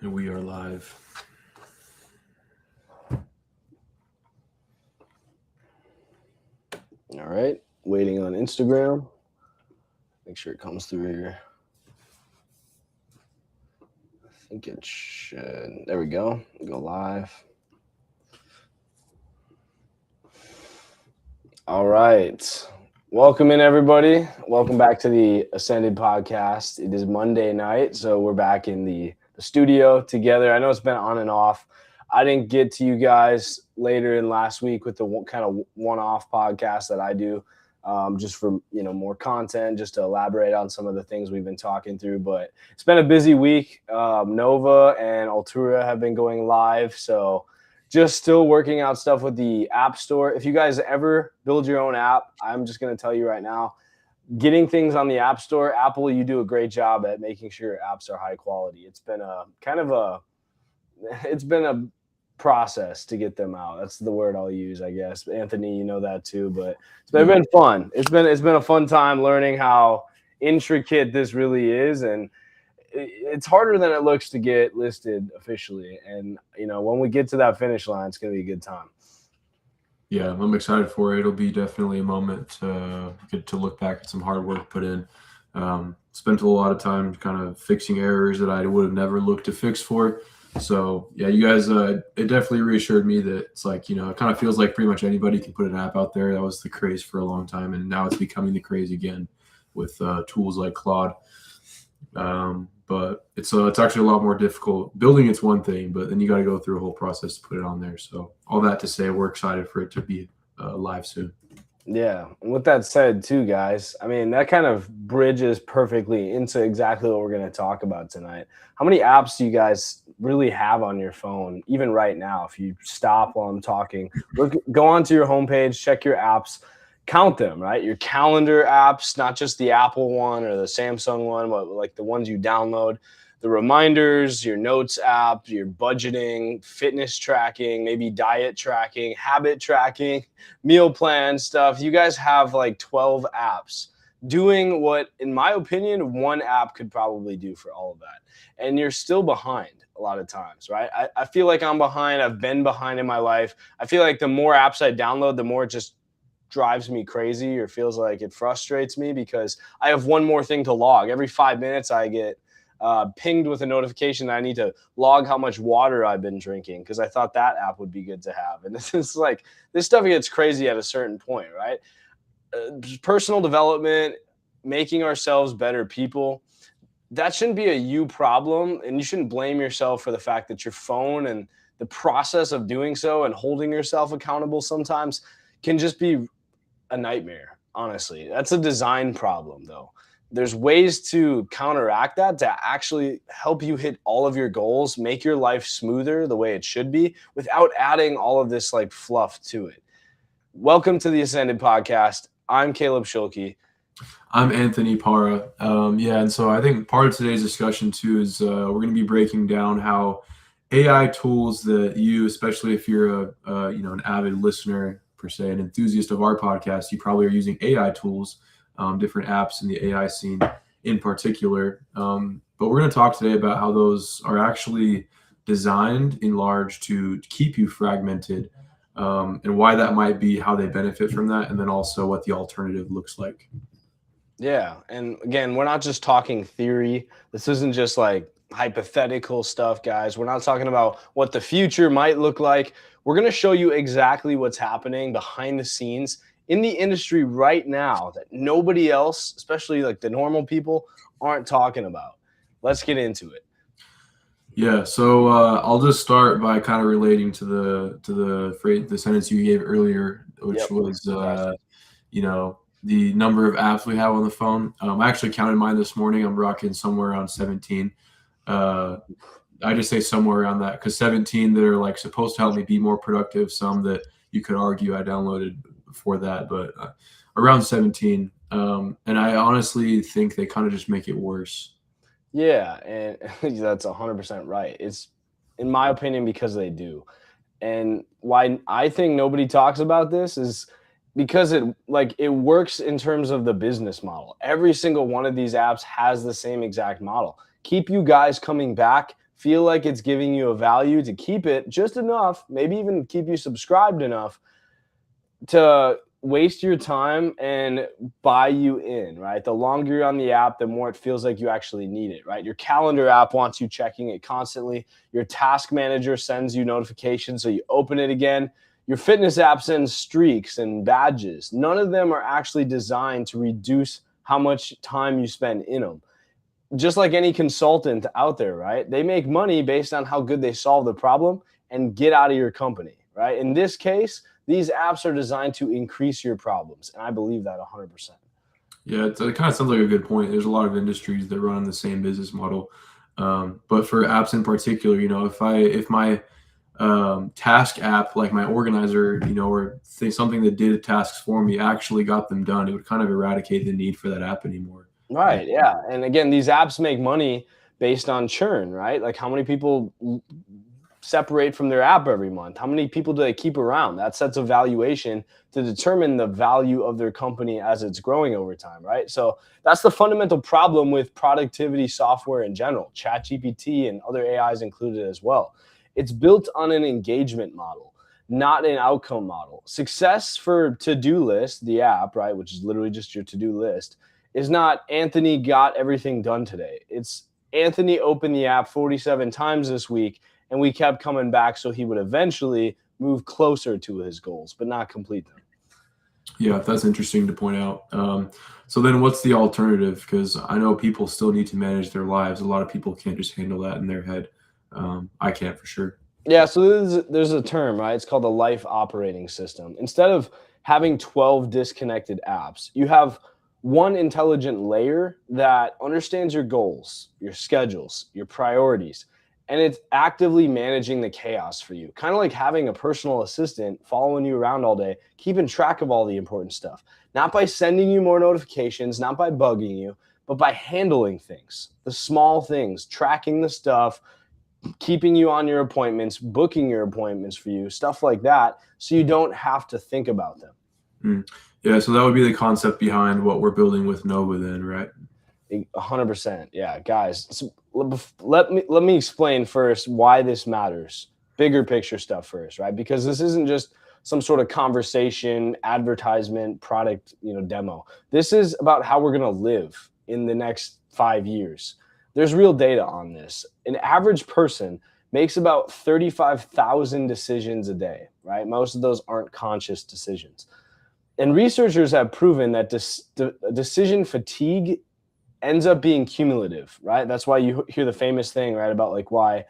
And we are live. All right. Waiting on Instagram. Make sure it comes through here. I think it should. There we go. Go live. All right. Welcome in, everybody. Welcome back to the Ascended podcast. It is Monday night, so we're back in the studio together. I know it's been on and off. I didn't get to you guys later in last week with the kind of one-off podcast that I do, just for more content, just to elaborate on some of the things we've been talking through. But it's been a busy week. Nova and Altura have been going live, so just still working out stuff with the App Store. If you guys ever build your own app, I'm just going to tell you right now, getting things on the App Store, Apple, you do a great job at making sure your apps are high quality. It's been a process to get them out. That's the word I'll use, I guess. Anthony, you know that too, but it's been fun. It's been a fun time learning how intricate this really is, and it's harder than it looks to get listed officially. And when we get to that finish line, it's going to be a good time. Yeah, I'm excited for it. It'll be definitely a moment to get to look back at some hard work put in. Spent a lot of time kind of fixing errors that I would have never looked to fix for. So yeah, you guys, it definitely reassured me that it's like, it kind of feels like pretty much anybody can put an app out there. That was the craze for a long time, and now it's becoming the craze again with tools like Claude. But it's actually a lot more difficult. Building it's one thing, but then you got to go through a whole process to put it on there. So all that to say, we're excited for it to be live soon. Yeah. And with that said too, guys, I mean, that kind of bridges perfectly into exactly what we're going to talk about tonight. How many apps do you guys really have on your phone, even right now? If you stop while I'm talking, go onto your homepage, check your apps, count them, right? Your calendar apps, not just the Apple one or the Samsung one, but like the ones you download, the reminders, your notes app, your budgeting, fitness tracking, maybe diet tracking, habit tracking, meal plan stuff. You guys have like 12 apps doing what, in my opinion, one app could probably do for all of that. And you're still behind a lot of times, right? I feel like I'm behind. I've been behind in my life. I feel like the more apps I download, the more it just drives me crazy or feels like it frustrates me because I have one more thing to log. Every 5 minutes I get pinged with a notification that I need to log how much water I've been drinking because I thought that app would be good to have. And it's like this stuff gets crazy at a certain point, right? Personal development, making ourselves better people, that shouldn't be a you problem, and you shouldn't blame yourself for the fact that your phone and the process of doing so and holding yourself accountable sometimes can just be a nightmare. Honestly, that's a design problem, though. There's ways to counteract that to actually help you hit all of your goals, make your life smoother the way it should be without adding all of this like fluff to it. Welcome to the Ascended podcast. I'm Caleb Schulke. I'm Anthony Para. And so I think part of today's discussion too is we're going to be breaking down how AI tools that you, especially if you're an avid listener per se, an enthusiast of our podcast, you probably are using AI tools. Different apps in the AI scene in particular. But we're going to talk today about how those are actually designed in large to keep you fragmented, and why that might be, how they benefit from that, and then also what the alternative looks like. Yeah. And again, we're not just talking theory. This isn't just like hypothetical stuff, guys. We're not talking about what the future might look like. We're going to show you exactly what's happening behind the scenes in the industry right now that nobody else, especially like the normal people, aren't talking about. Let's get into it. Yeah, so I'll just start by kind of relating to the phrase, the sentence you gave earlier, which was the number of apps we have on the phone. I actually counted mine this morning. I'm rocking somewhere around 17. I just say somewhere around that because 17 that are like supposed to help me be more productive. Some that you could argue I downloaded before that, but around 17. And I honestly think they kind of just make it worse. Yeah, and that's 100% right. It's, in my opinion, because they do. And why I think nobody talks about this is because it works in terms of the business model. Every single one of these apps has the same exact model. Keep you guys coming back feel like it's giving you a value to keep it just enough, maybe even keep you subscribed enough to waste your time and buy you in, right? The longer you're on the app, the more it feels like you actually need it, right? Your calendar app wants you checking it constantly. Your task manager sends you notifications, so you open it again. Your fitness app sends streaks and badges. None of them are actually designed to reduce how much time you spend in them. Just like any consultant out there, right? They make money based on how good they solve the problem and get out of your company, right? In this case, these apps are designed to increase your problems. And I believe that 100%. Yeah, it kind of sounds like a good point. There's a lot of industries that run the same business model, but for apps in particular, if my task app, like my organizer, or something that did tasks for me, actually got them done, it would kind of eradicate the need for that app anymore. Right. Yeah. And again, these apps make money based on churn, right? Like how many people separate from their app every month? How many people do they keep around? That sets a valuation to determine the value of their company as it's growing over time, right? So that's the fundamental problem with productivity software in general, ChatGPT and other AIs included as well. It's built on an engagement model, not an outcome model. Success for To-Do List, the app, right, which is literally just your to-do list, is not Anthony got everything done today. It's Anthony opened the app 47 times this week, and we kept coming back so he would eventually move closer to his goals, but not complete them. Yeah, that's interesting to point out. So then what's the alternative? Because I know people still need to manage their lives. A lot of people can't just handle that in their head. I can't for sure. Yeah, so there's a term, right? It's called the life operating system. Instead of having 12 disconnected apps, you have one intelligent layer that understands your goals, your schedules, your priorities, and it's actively managing the chaos for you. Kind of like having a personal assistant following you around all day, keeping track of all the important stuff. Not by sending you more notifications, not by bugging you, but by handling things, the small things, tracking the stuff, keeping you on your appointments, booking your appointments for you, stuff like that, so you don't have to think about them. Yeah, so that would be the concept behind what we're building with Nova then, right? 100%. Yeah, guys. So let me explain first why this matters. Bigger picture stuff first, right? Because this isn't just some sort of conversation, advertisement, product, demo. This is about how we're going to live in the next 5 years. There's real data on this. An average person makes about 35,000 decisions a day, right? Most of those aren't conscious decisions. And researchers have proven that decision fatigue ends up being cumulative, right? That's why you hear the famous thing, right, about like why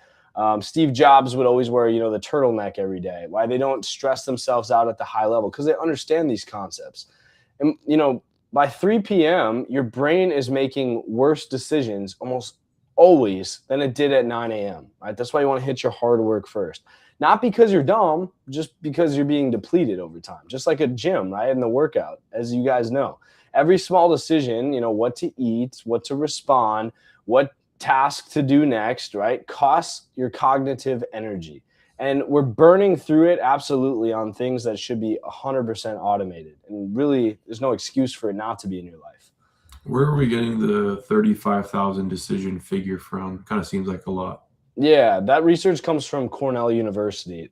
Steve Jobs would always wear, the turtleneck every day, why they don't stress themselves out at the high level, because they understand these concepts. And, by 3 p.m., your brain is making worse decisions almost always than it did at 9 a.m., right? That's why you want to hit your hard work first. Not because you're dumb, just because you're being depleted over time, just like a gym, right? In the workout, as you guys know. Every small decision, what to eat, what to respond, what task to do next, right, costs your cognitive energy. And we're burning through it absolutely on things that should be 100% automated. And really, there's no excuse for it not to be in your life. Where are we getting the 35,000 decision figure from? Kind of seems like a lot. Yeah, that research comes from Cornell University.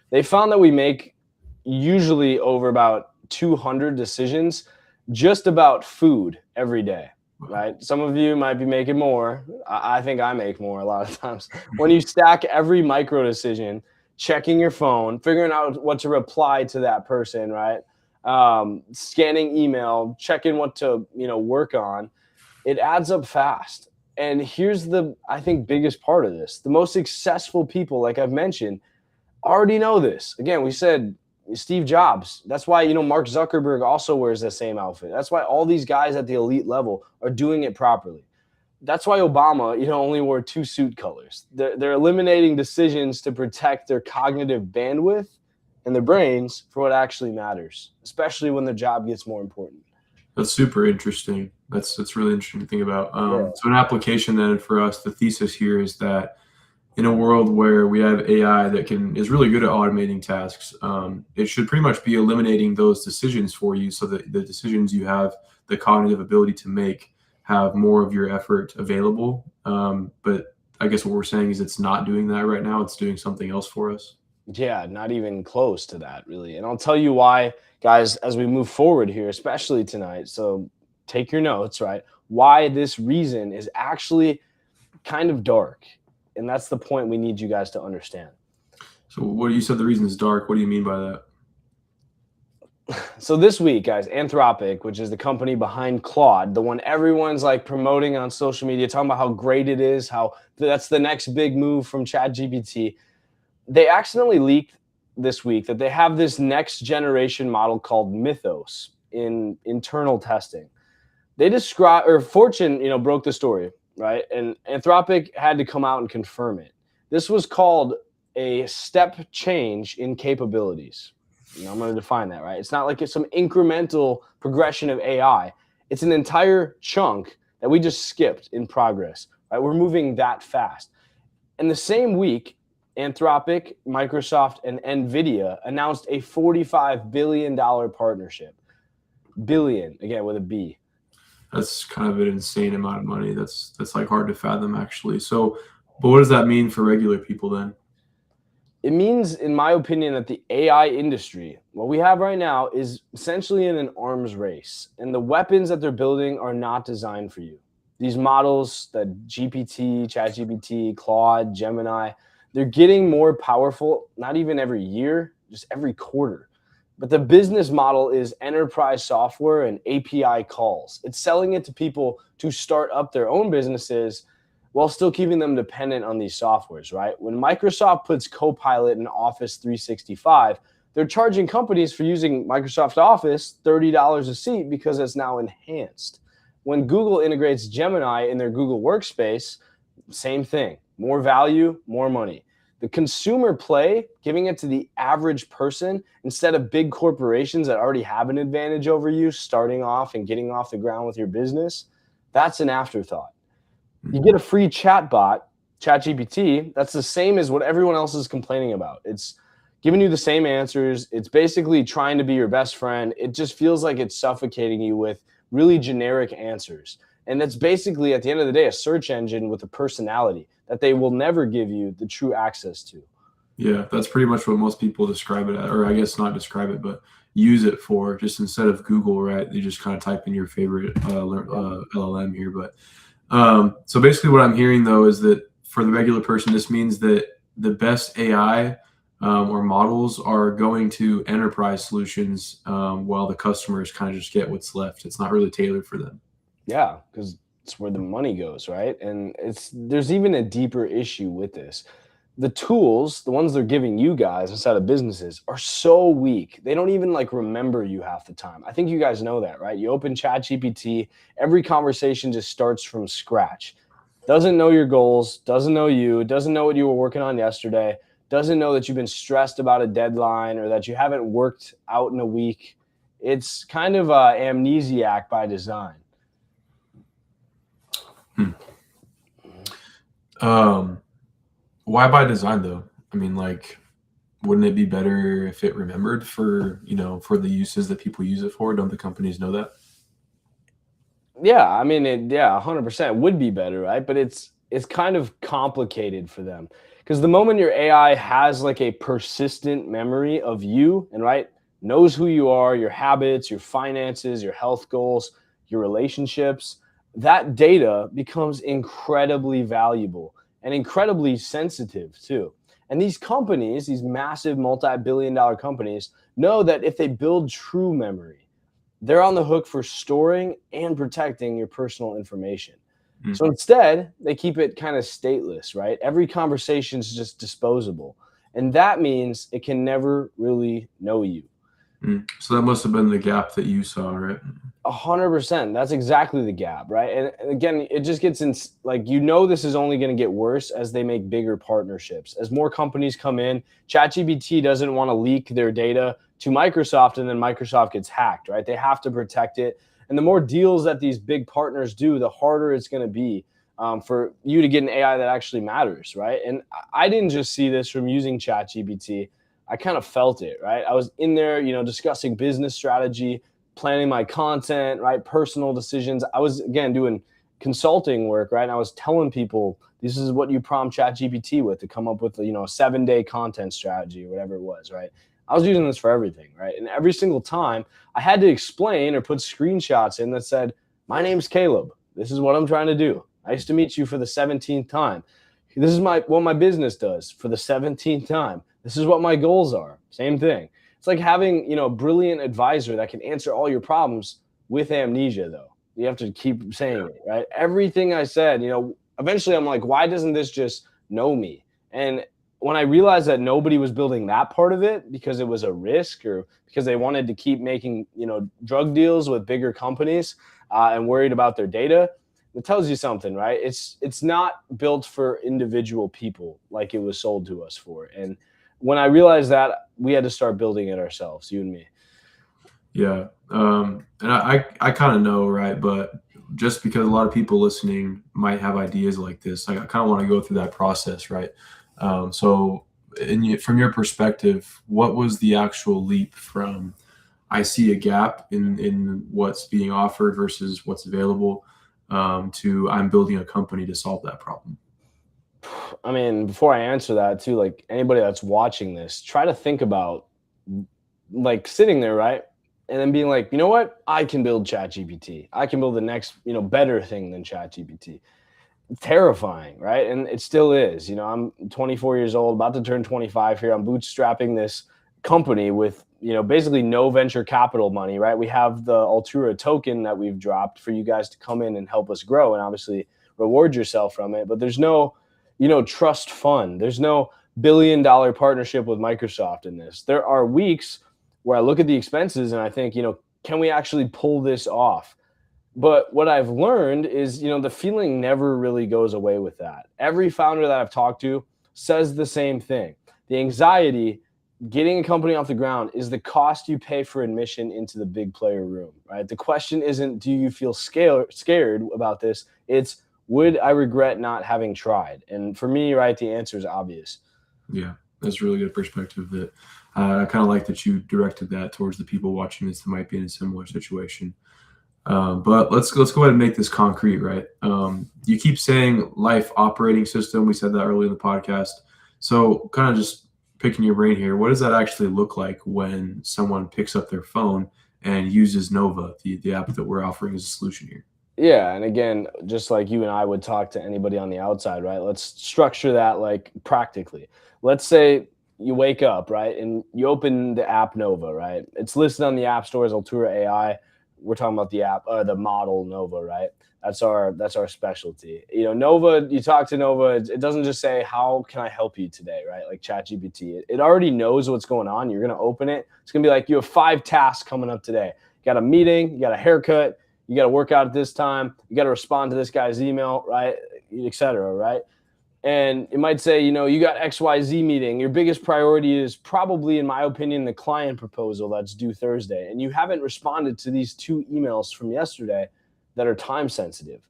They found that we make usually over about 200 decisions just about food every day, right? Some of you might be making more. I think I make more a lot of times. When you stack every micro decision, checking your phone, figuring out what to reply to that person, right? Scanning email, checking what to, work on, it adds up fast. And here's the, I think, biggest part of this. The most successful people, like I've mentioned, already know this. Again, we said Steve Jobs. That's why, Mark Zuckerberg also wears the same outfit. That's why all these guys at the elite level are doing it properly. That's why Obama, only wore 2 suit colors. They're eliminating decisions to protect their cognitive bandwidth and their brains for what actually matters, especially when their job gets more important. That's super interesting. That's really interesting to think about. Yeah. So an application then for us, the thesis here is that in a world where we have AI that is really good at automating tasks, it should pretty much be eliminating those decisions for you, so that the decisions you have the cognitive ability to make have more of your effort available. But I guess what we're saying is it's not doing that right now. It's doing something else for us. Yeah, not even close to that, really. And I'll tell you why, guys, as we move forward here, especially tonight. So take your notes, right? Why this reason is actually kind of dark. And that's the point we need you guys to understand. So what you said the reason is dark. What do you mean by that? So this week, guys, Anthropic, which is the company behind Claude, the one everyone's like promoting on social media, talking about how great it is, how that's the next big move from ChatGPT. They accidentally leaked this week that they have this next generation model called Mythos in internal testing. They describe, or Fortune, broke the story, right? And Anthropic had to come out and confirm it. This was called a step change in capabilities. I'm going to define that, right? It's not like it's some incremental progression of AI. It's an entire chunk that we just skipped in progress, right? We're moving that fast. In the same week, Anthropic, Microsoft, and NVIDIA announced a $45 billion partnership. Billion, again, with a B. That's kind of an insane amount of money. That's like hard to fathom, actually. So, but what does that mean for regular people then? It means, in my opinion, that the AI industry, what we have right now, is essentially in an arms race. And the weapons that they're building are not designed for you. These models, the GPT, ChatGPT, Claude, Gemini, they're getting more powerful, not even every year, just every quarter. But the business model is enterprise software and API calls. It's selling it to people to start up their own businesses while still keeping them dependent on these softwares, right? When Microsoft puts Copilot in Office 365, they're charging companies for using Microsoft Office $30 a seat because it's now enhanced. When Google integrates Gemini in their Google Workspace, same thing. More value, more money. The consumer play, giving it to the average person instead of big corporations that already have an advantage over you, starting off and getting off the ground with your business, that's an afterthought. You get a free chat bot, ChatGPT, that's the same as what everyone else is complaining about. It's giving you the same answers. It's basically trying to be your best friend. It just feels like it's suffocating you with really generic answers. And that's basically, at the end of the day, a search engine with a personality that they will never give you the true access to. Yeah, that's pretty much what most people describe it as, or I guess not describe it, but use it for. Just instead of Google, right? You just kind of type in your favorite LLM here. But so basically, what I'm hearing though is that for the regular person, this means that the best AI or models are going to enterprise solutions, while the customers kind of just get what's left. It's not really tailored for them. Yeah, because it's where the money goes, right? And there's even a deeper issue with this. The tools, the ones they're giving you guys inside of businesses, are so weak. They don't even like remember you half the time. I think you guys know that, right? You open ChatGPT, every conversation just starts from scratch. Doesn't know your goals, doesn't know you, doesn't know what you were working on yesterday, doesn't know that you've been stressed about a deadline or that you haven't worked out in a week. It's kind of amnesiac by design. Why by design though? I mean, like, wouldn't it be better if it remembered for the uses that people use it for? Don't the companies know that? Yeah, I mean, 100% would be better, right? But it's kind of complicated for them because the moment your AI has like a persistent memory of you and knows who you are, your habits, your finances, your health goals, your relationships, that data becomes incredibly valuable and incredibly sensitive too. And these companies, these massive multi-billion-dollar companies, know that if they build true memory, they're on the hook for storing and protecting your personal information. So instead, they keep it kind of stateless, right? Every conversation is just disposable. And that means it can never really know you. So that must have been the gap that you saw, right? 100%. That's exactly the gap, right? And again, it just gets in like, this is only going to get worse as they make bigger partnerships. As more companies come in, ChatGPT doesn't want to leak their data to Microsoft and then Microsoft gets hacked, right? They have to protect it. And the more deals that these big partners do, the harder it's going to be for you to get an AI that actually matters, right? And I didn't just see this from using ChatGPT. I kind of felt it, right? I was in there, discussing business strategy, planning my content, right? Personal decisions. I was, again, doing consulting work, right? And I was telling people This is what you prompt ChatGPT with to come up with a 7-day content strategy or whatever it was, right? I was using this for everything, right? And every single time I had to explain or put screenshots in that said, my name's Caleb. This is what I'm trying to do. Nice to meet you for the 17th time. This is what my business does for the 17th time. This is what my goals are. Same thing. It's like having, a brilliant advisor that can answer all your problems with amnesia, though. You have to keep saying it, right? Everything I said, eventually I'm like, why doesn't this just know me? And when I realized that nobody was building that part of it because it was a risk or because they wanted to keep making, drug deals with bigger companies and worried about their data, it tells you something, right? It's not built for individual people like it was sold to us for. And when I realized that, we had to start building it ourselves, you and me. Yeah. And I kind of know, right? But just because a lot of people listening might have ideas like this, I kind of want to go through that process, right? So from your perspective, what was the actual leap from I see a gap in what's being offered versus what's available to I'm building a company to solve that problem? I mean, before I answer that too, like anybody that's watching this, try to think about like sitting there, right? And then being like, you know what? I can build ChatGPT. I can build the next, better thing than ChatGPT. Terrifying, right? And it still is. I'm 24 years old, about to turn 25 here. I'm bootstrapping this company with, basically no venture capital money, right? We have the Altura token that we've dropped for you guys to come in and help us grow and obviously reward yourself from it. But there's no, trust fund. There's no billion-dollar partnership with Microsoft in this. There are weeks where I look at the expenses and I think, can we actually pull this off? But what I've learned is, the feeling never really goes away with that. Every founder that I've talked to says the same thing. The anxiety getting a company off the ground is the cost you pay for admission into the big player room, right? The question isn't, do you feel scared about this? It's, would I regret not having tried? And for me, right, the answer is obvious. Yeah, that's a really good perspective. That I kind of like that you directed that towards the people watching this that might be in a similar situation. But let's go ahead and make this concrete, right? You keep saying life operating system. We said that earlier in the podcast. So kind of just picking your brain here, what does that actually look like when someone picks up their phone and uses Nova, the app that we're offering as a solution here? Yeah, and again, just like you and I would talk to anybody on the outside, right? Let's structure that like practically. Let's say you wake up, right, and you open the app Nova, right? It's listed on the App Store as Altura AI. We're talking about the app, the model Nova, right? That's our specialty. Nova. You talk to Nova, it doesn't just say how can I help you today, right? Like ChatGPT, it already knows what's going on. You're gonna open it. It's gonna be like you have 5 tasks coming up today. You got a meeting, you got a haircut. You got to work out at this time. You got to respond to this guy's email, right? Et cetera, right? And it might say, you got XYZ meeting. Your biggest priority is probably, in my opinion, the client proposal that's due Thursday. And you haven't responded to these 2 emails from yesterday that are time sensitive.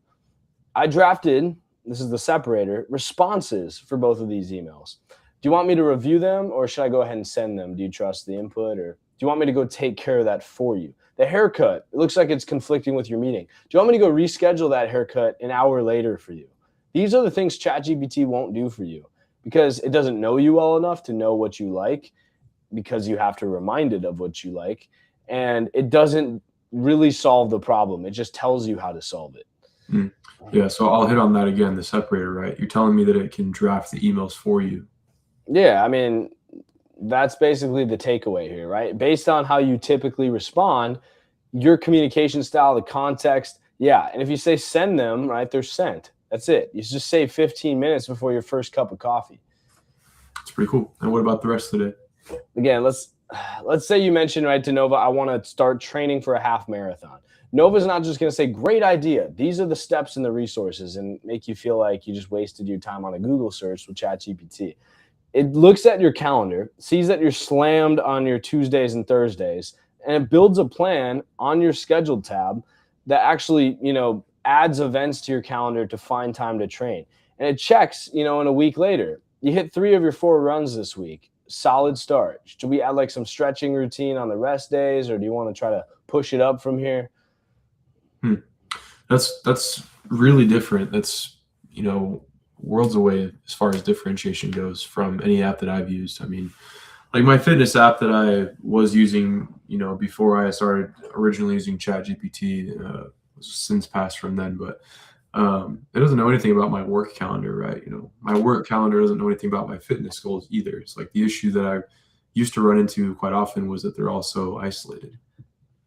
I drafted, this is the separator, responses for both of these emails. Do you want me to review them or should I go ahead and send them? Do you trust the input or do you want me to go take care of that for you? The haircut, it looks like it's conflicting with your meeting. Do you want me to go reschedule that haircut an hour later for you? These are the things ChatGPT won't do for you because it doesn't know you well enough to know what you like because you have to remind it of what you like. And it doesn't really solve the problem. It just tells you how to solve it. Mm. Yeah, so I'll hit on that again, the separator, right? You're telling me that it can draft the emails for you. Yeah, I mean, that's basically the takeaway here, right? Based on how you typically respond, your communication style, the context. Yeah. And if you say send them, right, they're sent. That's it. You just save 15 minutes before your first cup of coffee. It's pretty cool. And what about the rest of the day? Again, let's say you mentioned, right, to Nova, I want to start training for a half marathon. Nova's not just going to say, great idea. These are the steps and the resources and make you feel like you just wasted your time on a Google search with ChatGPT. It looks at your calendar, sees that you're slammed on your Tuesdays and Thursdays, and it builds a plan on your scheduled tab that actually, adds events to your calendar to find time to train. And it checks, in a week later, you hit 3 of your 4 runs this week. Solid start. Should we add like some stretching routine on the rest days, or do you want to try to push it up from here? That's really different. That's, worlds away as far as differentiation goes from any app that I've used. I mean, like my fitness app that I was using, before I started originally using ChatGPT, since passed from then, but it doesn't know anything about my work calendar, right? My work calendar doesn't know anything about my fitness goals either. It's like the issue that I used to run into quite often was that they're all so isolated.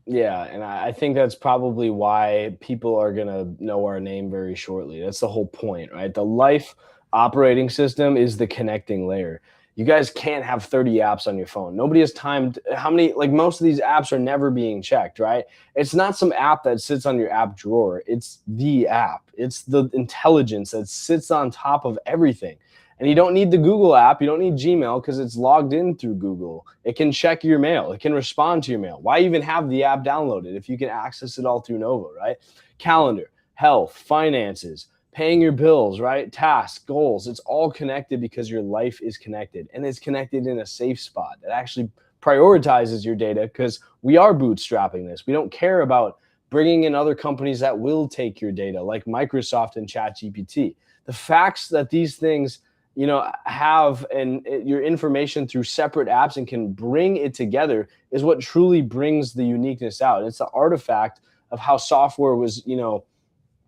Yeah, and I think that's probably why people are gonna know our name very shortly. That's the whole point, right? The life operating system is the connecting layer. You guys can't have 30 apps on your phone. Nobody has time. How many? Like most of these apps are never being checked, right? It's not some app that sits on your app drawer. It's the app. It's the intelligence that sits on top of everything. And you don't need the Google app. You don't need Gmail because it's logged in through Google. It can check your mail. It can respond to your mail. Why even have the app downloaded if you can access it all through Nova, right? Calendar, health, finances, paying your bills, right? Tasks, goals. It's all connected because your life is connected, and it's connected in a safe spot that actually prioritizes your data because we are bootstrapping this. We don't care about bringing in other companies that will take your data like Microsoft and ChatGPT. The facts that these things have your information through separate apps and can bring it together is what truly brings the uniqueness out. It's the artifact of how software was,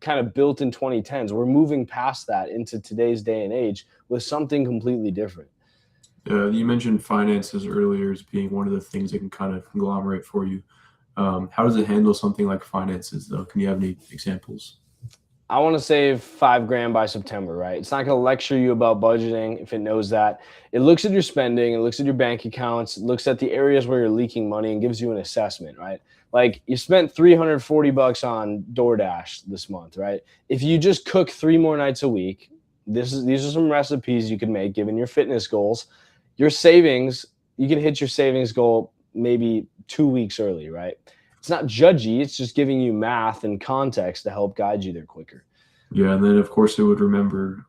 kind of built in 2010s. We're moving past that into today's day and age with something completely different. You mentioned finances earlier as being one of the things that can kind of conglomerate for you. How does it handle something like finances, though? Can you have any examples? I want to save $5,000 by September, right? It's not going to lecture you about budgeting if it knows that. It looks at your spending, it looks at your bank accounts, it looks at the areas where you're leaking money and gives you an assessment, right? Like you spent $340 on DoorDash this month, right? If you just cook 3 more nights a week, these are some recipes you can make given your fitness goals. Your savings, you can hit your savings goal maybe 2 weeks early, right? It's not judgy. It's just giving you math and context to help guide you there quicker. Yeah, and then of course it would remember,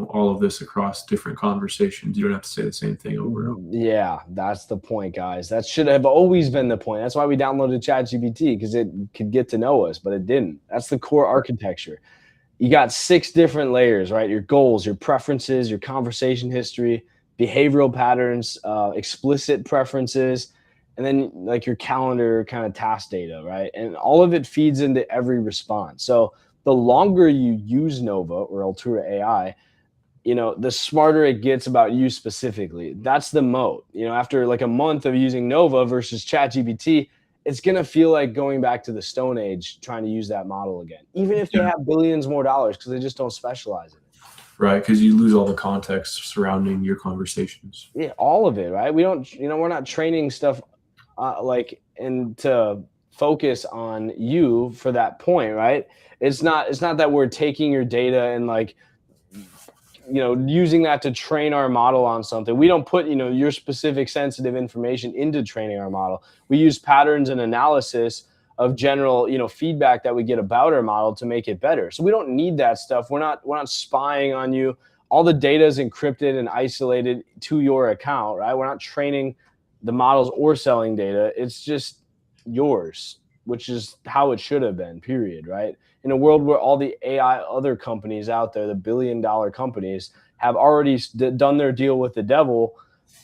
all of this across different conversations. You don't have to say the same thing over and over. Yeah, that's the point, guys. That should have always been the point. That's why we downloaded ChatGPT because it could get to know us, but it didn't. That's the core architecture. You got 6 different layers, right? Your goals, your preferences, your conversation history, behavioral patterns, explicit preferences, and then like your calendar kind of task data, right? And all of it feeds into every response. So the longer you use Nova or Altura AI, the smarter it gets about you specifically. That's the moat. After like a month of using Nova versus ChatGPT, it's going to feel like going back to the Stone Age trying to use that model again, even if they have billions more dollars because they just don't specialize in it. Right, because you lose all the context surrounding your conversations. Yeah, all of it, right? We don't, we're not training stuff and to focus on you for that point, right? It's not that we're taking your data and using that to train our model on something. We don't put, your specific sensitive information into training our model. We use patterns and analysis of general, feedback that we get about our model to make it better. So we don't need that stuff. We're not spying on you. All the data is encrypted and isolated to your account, right? We're not training the models or selling data. It's just yours, which is how it should have been, period, right? In a world where all the AI other companies out there, the billion-dollar companies, have already done their deal with the devil,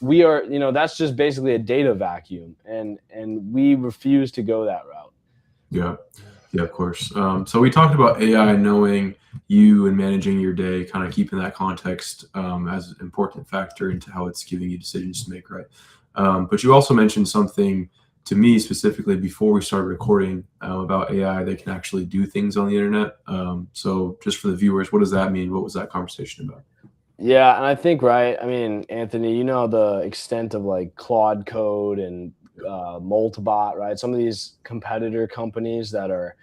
we are, that's just basically a data vacuum, and we refuse to go that route. Yeah, of course. So we talked about AI knowing you and managing your day, kind of keeping that context as an important factor into how it's giving you decisions to make, right? But you also mentioned something to me specifically before we started recording about AI that can actually do things on the internet. So just for the viewers, what does that mean? What was that conversation about? Yeah, and I think, right, I mean, Anthony, the extent of like Claude Code and Moltbot, right? Some of these competitor companies that are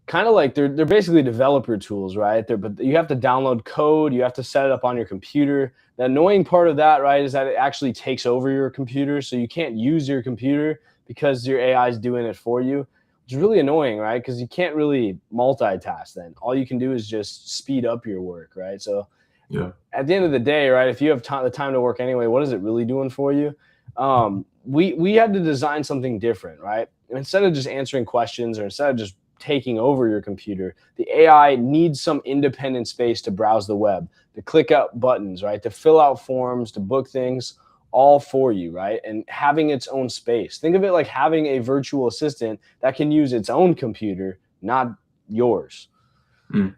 kind of like they're basically developer tools, right? But you have to download code, you have to set it up on your computer. The annoying part of that, right, is that it actually takes over your computer, so you can't use your computer because your AI is doing it for you. It's really annoying, right? Because you can't really multitask then. All you can do is just speed up your work, right? So Yeah. At the end of the day, right, if you have the time to work anyway, what is it really doing for you? We had to design something different, right? Instead of just answering questions or instead of just taking over your computer. The AI needs some independent space to browse the web, to click up buttons, right? To fill out forms, to book things, all for you, right? And having its own space. Think of it like having a virtual assistant that can use its own computer, not yours. Mm.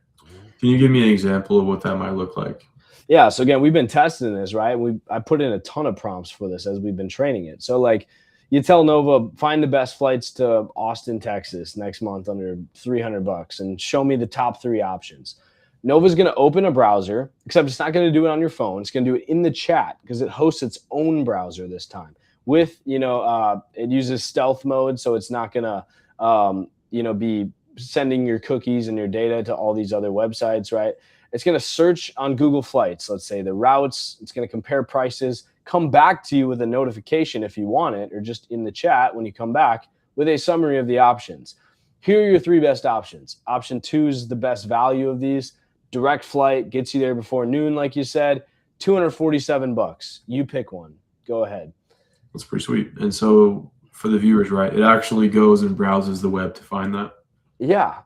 Can you give me an example of what that might look like? Yeah. So again, we've been testing this, right? I put in a ton of prompts for this as we've been training it. So like you tell Nova, find the best flights to Austin, Texas next month under $300 and show me the top 3 options. Nova's going to open a browser, except it's not going to do it on your phone. It's going to do it in the chat because it hosts its own browser this time. With, it uses stealth mode, so it's not going to, be sending your cookies and your data to all these other websites, right? It's going to search on Google Flights, let's say the routes. It's going to compare prices, come back to you with a notification if you want it, or just in the chat when you come back with a summary of the options. Here are your 3 best options. Option 2 is the best value of these. Direct flight gets you there before noon, like you said, $247. You pick one. Go ahead. That's pretty sweet. And so for the viewers, right, it actually goes and browses the web to find that. Yeah.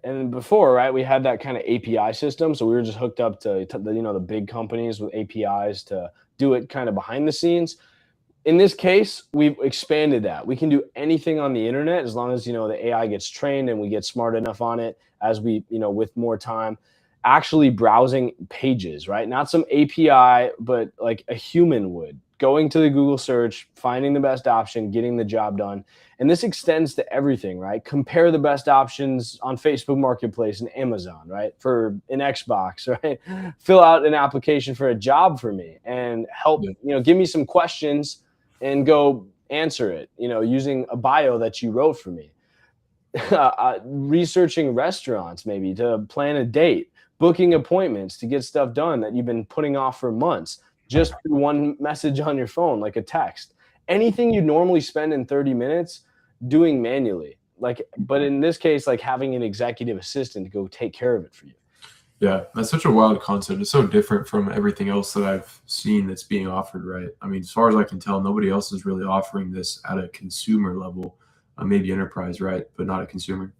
And before, right, we had that kind of API system. So we were just hooked up to the big companies with APIs to do it kind of behind the scenes. In this case, we've expanded that. We can do anything on the internet as long as, the AI gets trained and we get smart enough on it as we, with more time, actually browsing pages, right? Not some API, but like a human would. Going to the Google search, finding the best option, getting the job done. And this extends to everything, right? Compare the best options on Facebook Marketplace and Amazon, right? For an Xbox, right? Fill out an application for a job for me and help, give me some questions and go answer it, using a bio that you wrote for me. Researching restaurants, maybe to plan a date, booking appointments to get stuff done that you've been putting off for months, just through one message on your phone, like a text. Anything you normally spend in 30 minutes doing manually. But in this case, like having an executive assistant to go take care of it for you. Yeah, that's such a wild concept. It's so different from everything else that I've seen that's being offered, right? I mean, as far as I can tell, nobody else is really offering this at a consumer level, maybe enterprise, right? But not a consumer.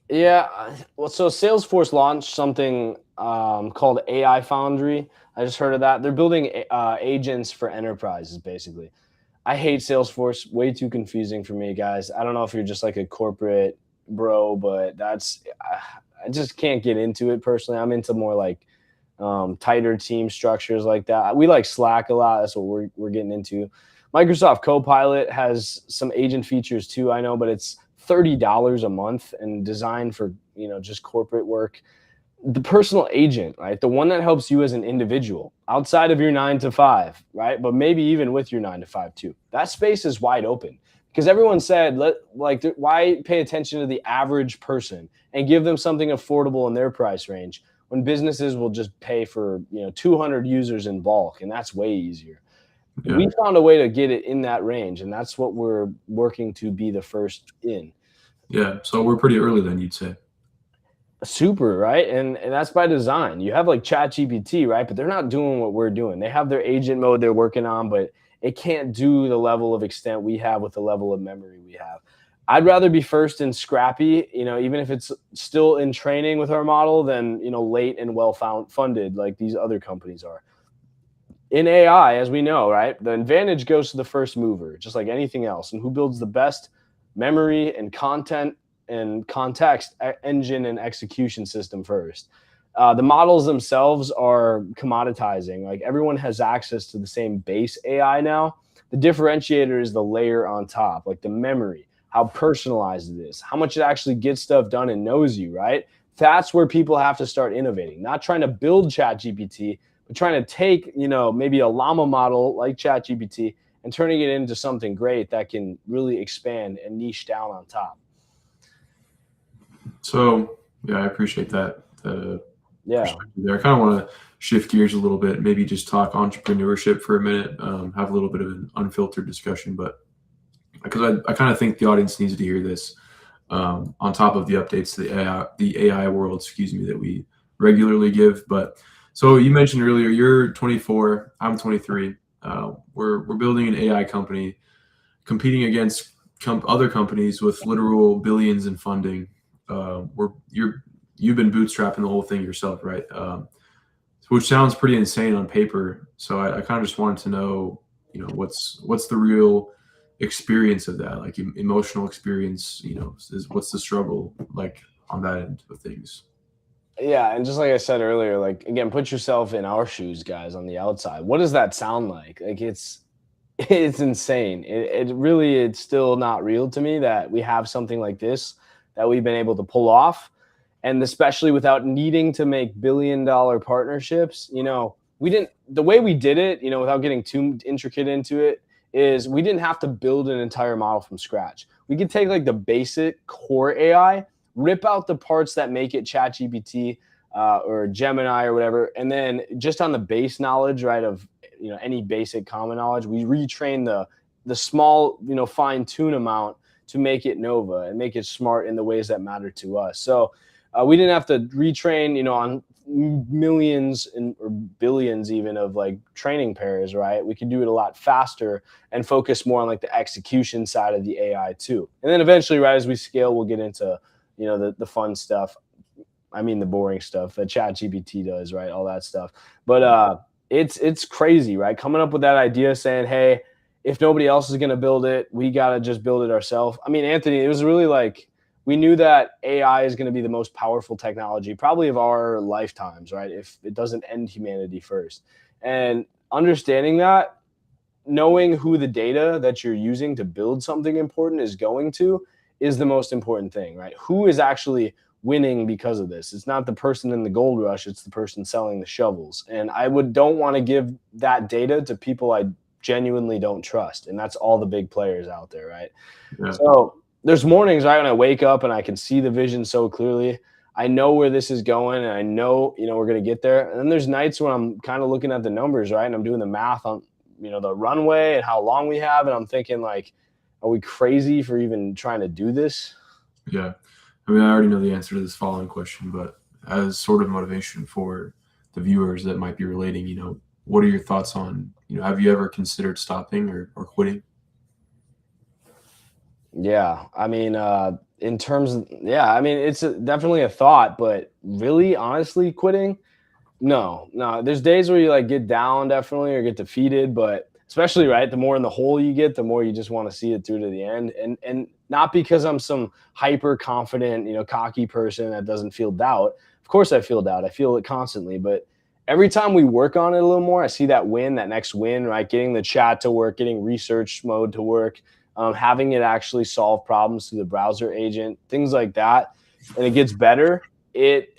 Yeah. Well, so Salesforce launched something called AI Foundry. I just heard of that. They're building agents for enterprises, basically. I hate Salesforce. Way too confusing for me, guys. I don't know if you're just like a corporate bro, but I just can't get into it personally. I'm into more like tighter team structures like that. We like Slack a lot. That's what we're getting into. Microsoft Copilot has some agent features too, I know, but it's $30 a month and designed for, just corporate work. The personal agent, right? The one that helps you as an individual outside of your 9 to 5, right? But maybe even with your 9 to 5 too. That space is wide open because everyone said, why pay attention to the average person and give them something affordable in their price range when businesses will just pay for, 200 users in bulk, and that's way easier. Yeah. We found a way to get it in that range, and that's what we're working to be the first in. Yeah, so we're pretty early then, you'd say. Super, right? And that's by design. You have like ChatGPT, right? But they're not doing what we're doing. They have their agent mode they're working on, but it can't do the level of extent we have with the level of memory we have. I'd rather be first and scrappy, even if it's still in training with our model than, late and funded like these other companies are. In AI, as we know, right, the advantage goes to the first mover, just like anything else. And who builds the best memory and content and context engine and execution system first. The models themselves are commoditizing. Like everyone has access to the same base AI now. The differentiator is the layer on top, like the memory, how personalized it is, how much it actually gets stuff done and knows you, right? That's where people have to start innovating, not trying to build ChatGPT, but trying to take, maybe a llama model like ChatGPT and turning it into something great that can really expand and niche down on top. So, yeah, I appreciate that. Yeah. I kind of want to shift gears a little bit, maybe just talk entrepreneurship for a minute, have a little bit of an unfiltered discussion, but because I kind of think the audience needs to hear this on top of the updates to the AI world, that we regularly give. But so you mentioned earlier, you're 24, I'm 23. We're building an AI company, competing against other companies with literal billions in funding. you've been bootstrapping the whole thing yourself, right? Which sounds pretty insane on paper. So I kind of just wanted to know, what's the real experience of that, like emotional experience. Is what's the struggle like on that end of things? Yeah, and just like I said earlier, like again, put yourself in our shoes, guys, on the outside. What does that sound like? Like it's insane. It really it's still not real to me that we have something like this that we've been able to pull off, and especially without needing to make billion-dollar partnerships. We didn't the way we did it, without getting too intricate into it, is we didn't have to build an entire model from scratch. We could take like the basic core AI, rip out the parts that make it ChatGPT or Gemini or whatever, and then just on the base knowledge, right, of any basic common knowledge, we retrain the small fine tune amount to make it Nova and make it smart in the ways that matter to us. So we didn't have to retrain on millions or billions even of like training pairs, right? We could do it a lot faster and focus more on like the execution side of the AI too. And then eventually, right, as we scale, we'll get into the fun stuff. I mean the boring stuff that ChatGPT does, right? All that stuff. But it's crazy, right? Coming up with that idea, saying, "Hey, if nobody else is going to build it, we got to just build it ourselves." I mean, Anthony, it was really like we knew that AI is going to be the most powerful technology probably of our lifetimes, right? If it doesn't end humanity first. And understanding that, knowing who the data that you're using to build something important is going to is the most important thing, right? Who is actually winning because of this? It's not the person in the gold rush, it's the person selling the shovels. And I don't want to give that data to people I genuinely don't trust. And that's all the big players out there, right? Yeah. So there's mornings, right, when I wake up and I can see the vision so clearly. I know where this is going and I know, we're going to get there. And then there's nights when I'm kind of looking at the numbers, right? And I'm doing the math on, the runway and how long we have. And I'm thinking like, are we crazy for even trying to do this? Yeah. I mean, I already know the answer to this following question, but as sort of motivation for the viewers that might be relating, what are your thoughts on, have you ever considered stopping or quitting? Yeah. I mean, in terms of, yeah, I mean, it's definitely a thought, but really, honestly, quitting, no. There's days where you like get down definitely or get defeated, but especially right, the more in the hole you get, the more you just want to see it through to the end. And not because I'm some hyper confident, cocky person that doesn't feel doubt. Of course I feel doubt. I feel it constantly, but every time we work on it a little more, I see that win, that next win, right? Getting the chat to work, getting research mode to work, having it actually solve problems through the browser agent, things like that. And it gets better. It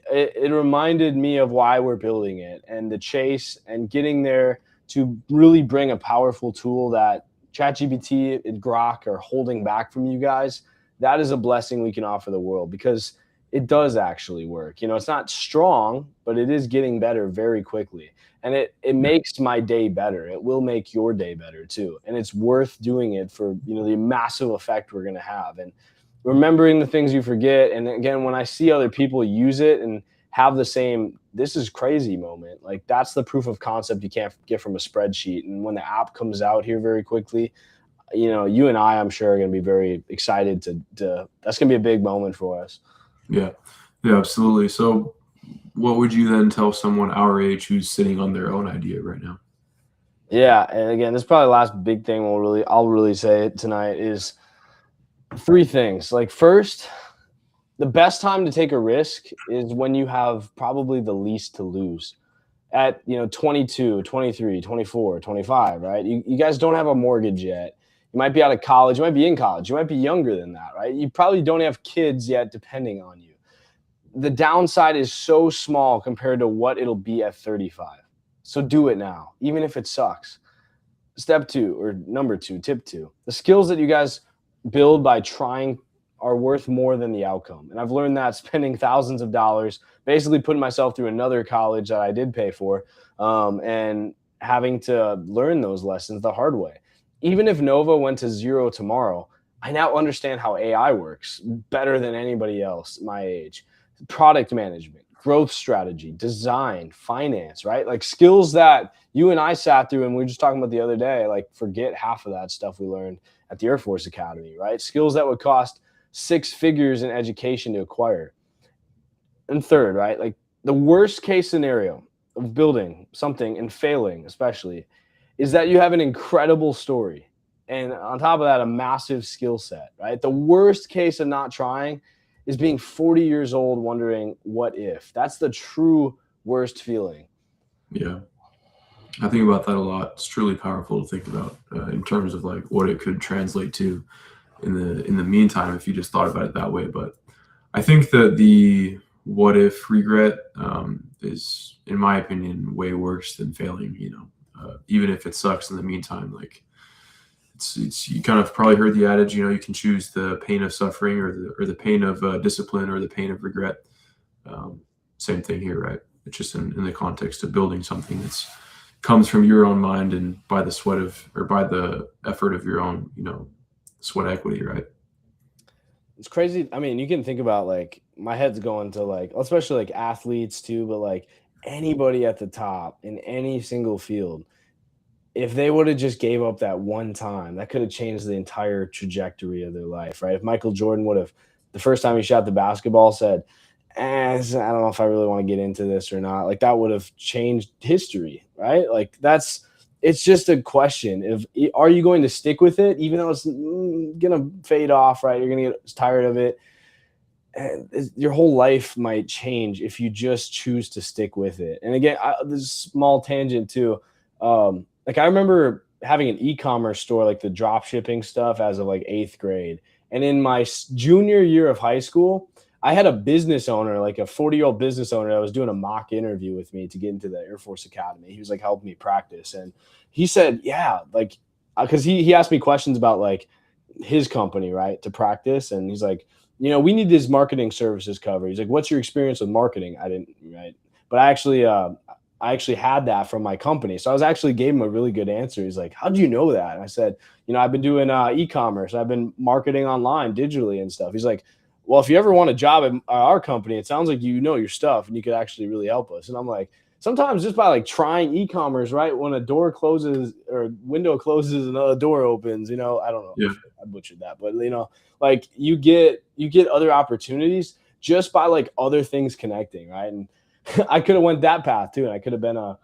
reminded me of why we're building it and the chase and getting there to really bring a powerful tool that ChatGPT and Grok are holding back from you guys. That is a blessing we can offer the world because it does actually work. It's not strong, but it is getting better very quickly. And it makes my day better. It will make your day better too. And it's worth doing it for, the massive effect we're going to have. And remembering the things you forget. And again, when I see other people use it and have the same, this is crazy moment, like that's the proof of concept you can't get from a spreadsheet. And when the app comes out here very quickly, you and I'm sure are going to be very excited to that's going to be a big moment for us. Yeah. Yeah, absolutely. So what would you then tell someone our age who's sitting on their own idea right now? Yeah. And again, this is probably the last big thing I'll really say it tonight is three things. Like first, the best time to take a risk is when you have probably the least to lose at 22, 23, 24, 25, right? You guys don't have a mortgage yet. You might be out of college, you might be in college, you might be younger than that, right? You probably don't have kids yet depending on you. The downside is so small compared to what it'll be at 35. So do it now, even if it sucks. Step two, or number two, tip two, the skills that you guys build by trying are worth more than the outcome. And I've learned that spending thousands of dollars, basically putting myself through another college that I did pay for, and having to learn those lessons the hard way. Even if Nova went to zero tomorrow, I now understand how AI works better than anybody else my age. Product management, growth strategy, design, finance, right? Like skills that you and I sat through and we were just talking about the other day, like forget half of that stuff we learned at the Air Force Academy, right? Skills that would cost six figures in education to acquire. And third, right, like the worst case scenario of building something and failing, especially, is that you have an incredible story. And on top of that, a massive skill set, right? The worst case of not trying is being 40 years old wondering what if. That's the true worst feeling. Yeah. I think about that a lot. It's truly powerful to think about in terms of like what it could translate to in the meantime if you just thought about it that way. But I think that the what if regret is, in my opinion, way worse than failing. Even if it sucks in the meantime, like it's you kind of probably heard the adage. You can choose the pain of suffering or the pain of discipline or the pain of regret. Um, Same thing here, right? It's just in the context of building something that's comes from your own mind and by the sweat of or by the effort of your own, sweat equity, right? It's crazy. I mean, you can think about like my head's going to like, especially like athletes too, but like anybody at the top in any single field, if they would have just gave up that one time, that could have changed the entire trajectory of their life, right? If Michael Jordan would have, the first time he shot the basketball, said, I don't know if I really want to get into this or not, like that would have changed history, right? Like it's just a question of, are you going to stick with it, even though it's gonna fade off, right? You're gonna get tired of it. And your whole life might change if you just choose to stick with it. And again, this is a small tangent too. Like I remember having an e-commerce store, like the drop shipping stuff, as of like 8th grade. And in my junior year of high school, I had a business owner, like a 40-year-old business owner, that was doing a mock interview with me to get into the Air Force Academy. He was like helping me practice. And he said, yeah, like, because he asked me questions about like his company, right, to practice. And he's like, we need this marketing services covered. He's like, what's your experience with marketing? I didn't, right. But I actually had that from my company. So I was actually gave him a really good answer. He's like, how'd you know that? And I said, I've been doing e-commerce. I've been marketing online digitally and stuff. He's like, well, if you ever want a job at our company, it sounds like you know your stuff and you could actually really help us. And I'm like, sometimes just by like trying e-commerce, right? When a door closes or a window closes, another door opens, I don't know. Yeah. I butchered that, but like you get other opportunities just by like other things connecting, right? And I could have went that path too. And I could have been a,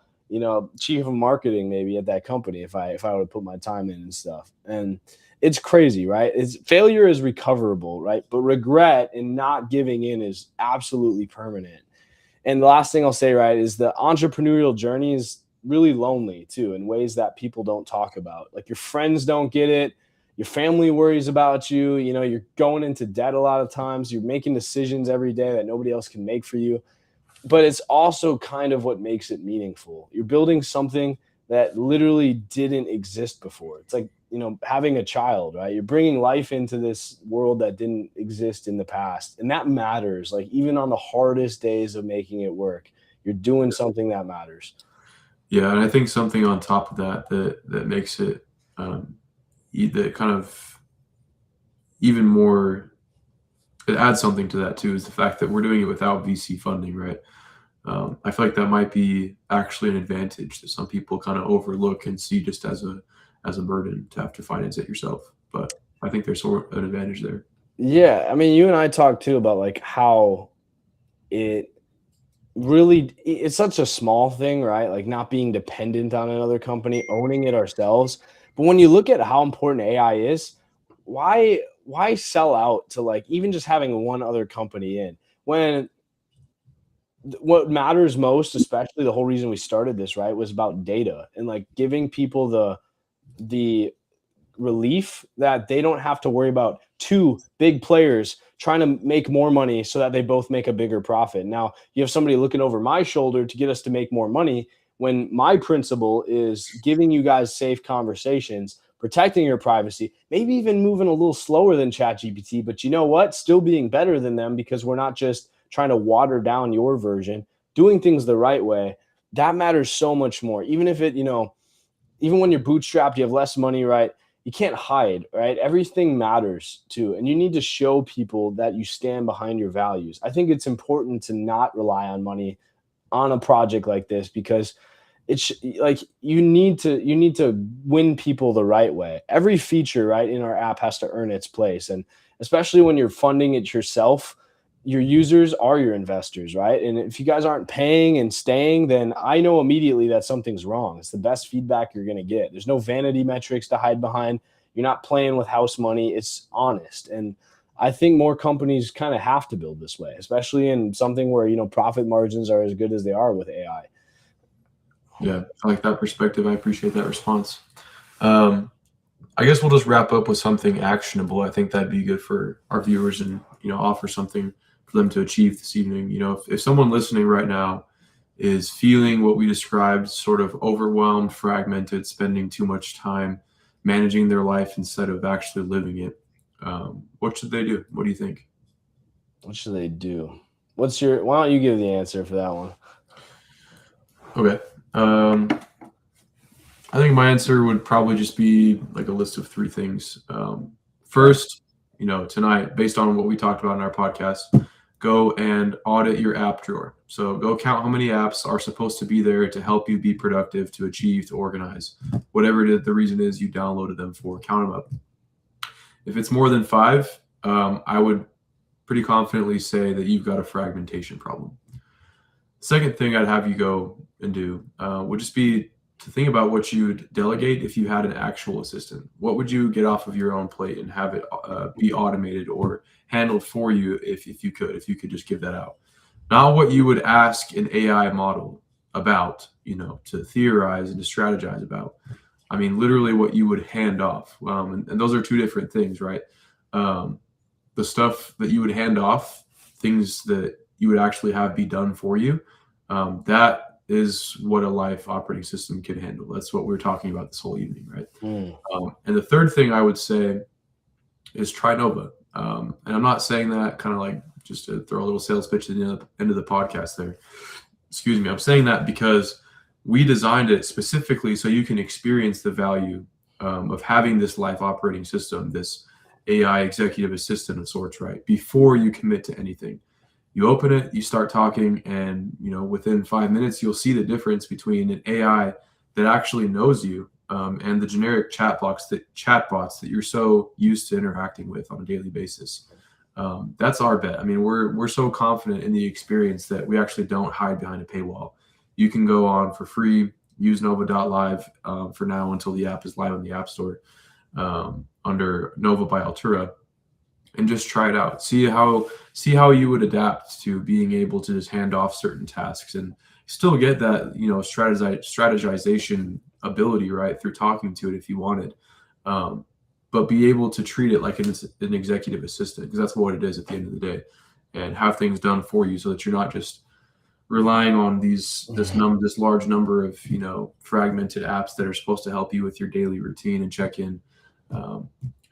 chief of marketing maybe at that company if I would have put my time in and stuff. And it's crazy, right? Failure is recoverable, right? But regret and not giving in is absolutely permanent. And the last thing I'll say, right, is the entrepreneurial journey is really lonely too, in ways that people don't talk about. Like your friends don't get it. Your family worries about you. You're going into debt a lot of times. You're making decisions every day that nobody else can make for you. But it's also kind of what makes it meaningful. You're building something that literally didn't exist before. It's like, having a child, right? You're bringing life into this world that didn't exist in the past. And that matters. Like even on the hardest days of making it work, you're doing something that matters. Yeah, and I think something on top of that makes it that kind of even more. It adds something to that too, is the fact that we're doing it without VC funding, right? I feel like that might be actually an advantage that some people kind of overlook and see just as a burden to have to finance it yourself. But I think there's sort of an advantage there. Yeah, I mean, you and I talked too about like how it it's such a small thing, right? Like not being dependent on another company, owning it ourselves. But when you look at how important AI is, why sell out to like even just having one other company in when what matters most, especially the whole reason we started this, right, was about data and like giving people the relief that they don't have to worry about two big players trying to make more money so that they both make a bigger profit. Now you have somebody looking over my shoulder to get us to make more money when my principle is giving you guys safe conversations, protecting your privacy, maybe even moving a little slower than ChatGPT, but you know what? Still being better than them because we're not just trying to water down your version, doing things the right way. That matters so much more. Even if it, even when you're bootstrapped, you have less money, right? You can't hide, right? Everything matters too. And you need to show people that you stand behind your values. I think it's important to not rely on money on a project like this because it's like you need to win people the right way. Every feature right in our app has to earn its place, and especially when you're funding it yourself, your users are your investors, right? And if you guys aren't paying and staying, then I know immediately that something's wrong. It's the best feedback you're going to get. There's no vanity metrics to hide behind. You're not playing with house money. It's honest. And I think more companies kind of have to build this way, especially in something where, profit margins are as good as they are with AI. Yeah, I like that perspective. I appreciate that response. I guess we'll just wrap up with something actionable. I think that'd be good for our viewers and, offer something for them to achieve this evening. If someone listening right now is feeling what we described, sort of overwhelmed, fragmented, spending too much time managing their life instead of actually living it, what should they do? What do you think? What should they do? Why don't you give the answer for that one? Okay. I think my answer would probably just be like a list of 3 things. First, tonight, based on what we talked about in our podcast, go and audit your app drawer. So go count how many apps are supposed to be there to help you be productive, to achieve, to organize, whatever it is, the reason is you downloaded them for. Count them up. If it's more than 5, I would pretty confidently say that you've got a fragmentation problem. Second thing I'd have you go and do would just be to think about what you'd delegate if you had an actual assistant. What would you get off of your own plate and have it be automated or handled for you if you could just give that out? Not what you would ask an AI model about, to theorize and to strategize about. I mean, literally what you would hand off. And those are 2 different things, right? The stuff that you would hand off, things that you would actually have be done for you, that is what a life operating system can handle. That's what we're talking about this whole evening, right? And the third thing I would say is try Nova. And I'm not saying that kind of like just to throw a little sales pitch at the end of the podcast there. Excuse me. I'm saying that because we designed it specifically so you can experience the value of having this life operating system, this AI executive assistant of sorts, right? Before you commit to anything. You open it, you start talking, and within 5 minutes, you'll see the difference between an AI that actually knows you and the generic chatbots that you're so used to interacting with on a daily basis. That's our bet. I mean, we're so confident in the experience that we actually don't hide behind a paywall. You can go on for free, use Nova.live for now until the app is live on the App Store under Nova by Altura. And just try it out. See how you would adapt to being able to just hand off certain tasks and still get that strategization ability right through talking to it if you wanted, but be able to treat it like an executive assistant, because that's what it is at the end of the day, and have things done for you so that you're not just relying on this large number of fragmented apps that are supposed to help you with your daily routine and check in.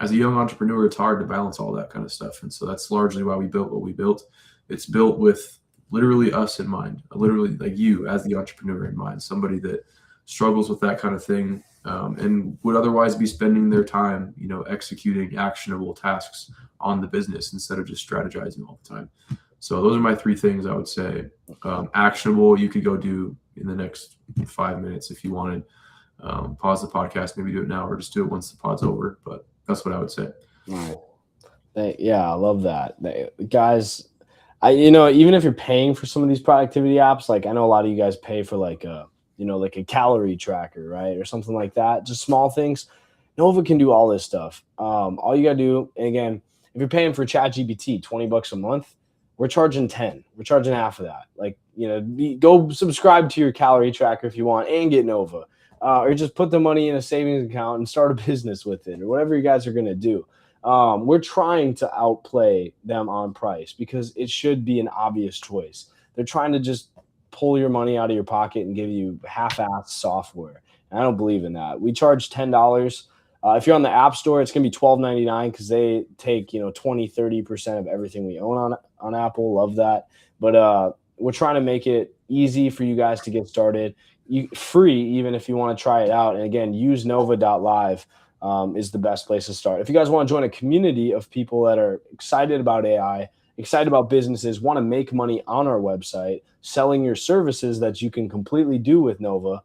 As a young entrepreneur, it's hard to balance all that kind of stuff. And so that's largely why we built what we built. It's built with literally us in mind, literally like you as the entrepreneur in mind, somebody that struggles with that kind of thing and would otherwise be spending their time, executing actionable tasks on the business instead of just strategizing all the time. So those are my 3 things I would say. Actionable, you could go do in the next 5 minutes if you wanted. Pause the podcast, maybe do it now or just do it once the pod's over. But that's what I would say. All right. Yeah, I love that. Guys, even if you're paying for some of these productivity apps, like I know a lot of you guys pay for like a calorie tracker, right? Or something like that. Just small things. Nova can do all this stuff. All you got to do, and again, if you're paying for ChatGPT, $20 a month, we're charging 10. We're charging half of that. Like, go subscribe to your calorie tracker if you want and get Nova. Or just put the money in a savings account and start a business with it, or whatever you guys are going to do. We're trying to outplay them on price because it should be an obvious choice. They're trying to just pull your money out of your pocket and give you half-assed software. And I don't believe in that. We charge $10. If you're on the App Store, it's going to be $12.99 because they take 20-30% of everything we own on Apple. Love that. But we're trying to make it easy for you guys to get started. Free, even if you want to try it out. And again, use Nova.live is the best place to start. If you guys want to join a community of people that are excited about AI, excited about businesses, want to make money on our website, selling your services that you can completely do with Nova,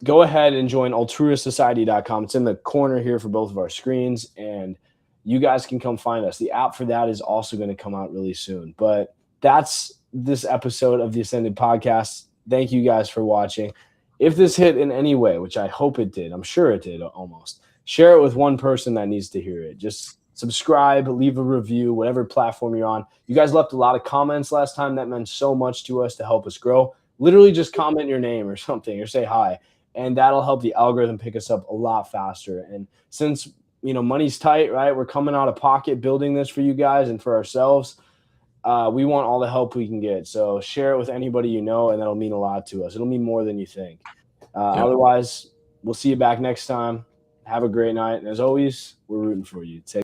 go ahead and join altruistsociety.com. It's in the corner here for both of our screens, and you guys can come find us. The app for that is also going to come out really soon. But that's this episode of the Ascended Podcast. Thank you guys for watching. If this hit in any way, which I hope it did, I'm sure it did almost, share it with one person that needs to hear it. Just subscribe, leave a review, whatever platform you're on. You guys left a lot of comments last time. That meant so much to us to help us grow. Literally just comment your name or something or say hi, and that'll help the algorithm pick us up a lot faster. And since money's tight, right? We're coming out of pocket building this for you guys and for ourselves. We want all the help we can get. So share it with anybody you know, and that'll mean a lot to us. It'll mean more than you think. Otherwise, we'll see you back next time. Have a great night. And as always, we're rooting for you. Take